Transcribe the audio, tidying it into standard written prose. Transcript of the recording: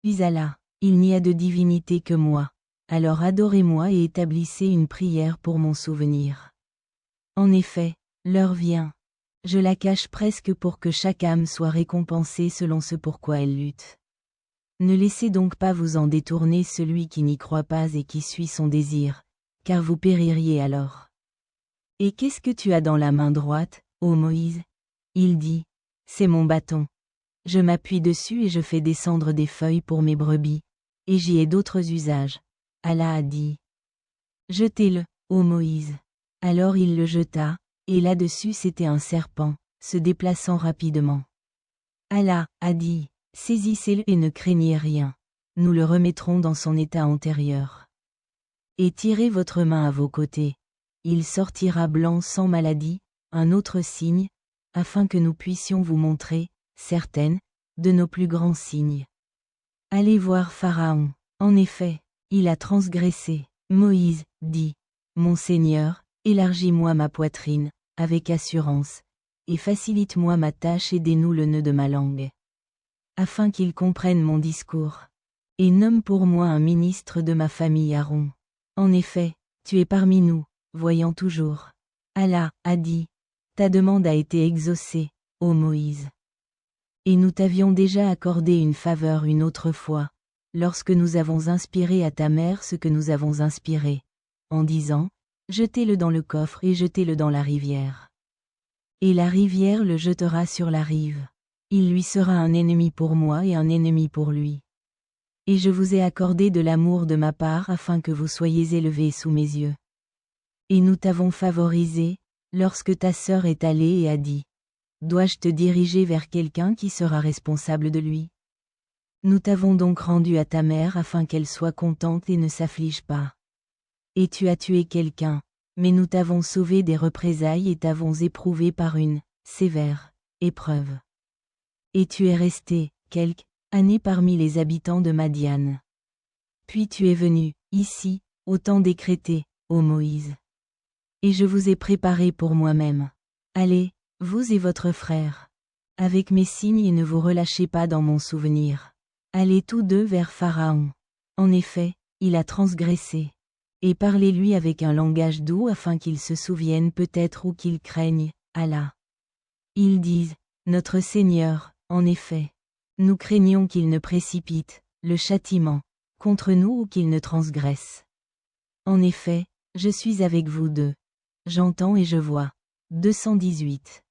Puis Allah, il n'y a de divinité que moi. Alors adorez-moi et établissez une prière pour mon souvenir. En effet, l'heure vient. Je la cache presque pour que chaque âme soit récompensée selon ce pourquoi elle lutte. Ne laissez donc pas vous en détourner celui qui n'y croit pas et qui suit son désir, car vous péririez alors. Et qu'est-ce que tu as dans la main droite, ô Moïse? Il dit, c'est mon bâton. Je m'appuie dessus et je fais descendre des feuilles pour mes brebis, et j'y ai d'autres usages. Allah a dit. Jetez-le, ô Moïse. Alors il le jeta, et là-dessus c'était un serpent, se déplaçant rapidement. Allah a dit, saisissez-le et ne craignez rien. Nous le remettrons dans son état antérieur. Et tirez votre main à vos côtés. Il sortira blanc sans maladie, un autre signe, afin que nous puissions vous montrer, certaines, de nos plus grands signes. Allez voir Pharaon. En effet, il a transgressé. Moïse dit, mon Seigneur, élargis-moi ma poitrine, avec assurance, et facilite-moi ma tâche et dénoue le nœud de ma langue. Afin qu'il comprenne mon discours. Et nomme pour moi un ministre de ma famille Aaron. En effet, tu es parmi nous, voyant toujours. Allah a dit, ta demande a été exaucée, ô Moïse. Et nous t'avions déjà accordé une faveur une autre fois, lorsque nous avons inspiré à ta mère ce que nous avons inspiré, en disant, jetez-le dans le coffre et jetez-le dans la rivière. Et la rivière le jetera sur la rive. Il lui sera un ennemi pour moi et un ennemi pour lui. Et je vous ai accordé de l'amour de ma part afin que vous soyez élevés sous mes yeux. Et nous t'avons favorisé, lorsque ta sœur est allée et a dit, dois-je te diriger vers quelqu'un qui sera responsable de lui? Nous t'avons donc rendu à ta mère afin qu'elle soit contente et ne s'afflige pas. Et tu as tué quelqu'un, mais nous t'avons sauvé des représailles et t'avons éprouvé par une sévère épreuve. Et tu es resté quelques années parmi les habitants de Madian. Puis tu es venu, ici, au temps décrété, ô Moïse. Et je vous ai préparé pour moi-même. Allez, vous et votre frère, avec mes signes et ne vous relâchez pas dans mon souvenir. Allez tous deux vers Pharaon. En effet, il a transgressé. Et parlez-lui avec un langage doux afin qu'il se souvienne peut-être ou qu'il craigne, Allah. Ils disent, notre Seigneur, en effet. Nous craignons qu'il ne précipite, le châtiment, contre nous ou qu'il ne transgresse. En effet, je suis avec vous deux. J'entends et je vois. 218.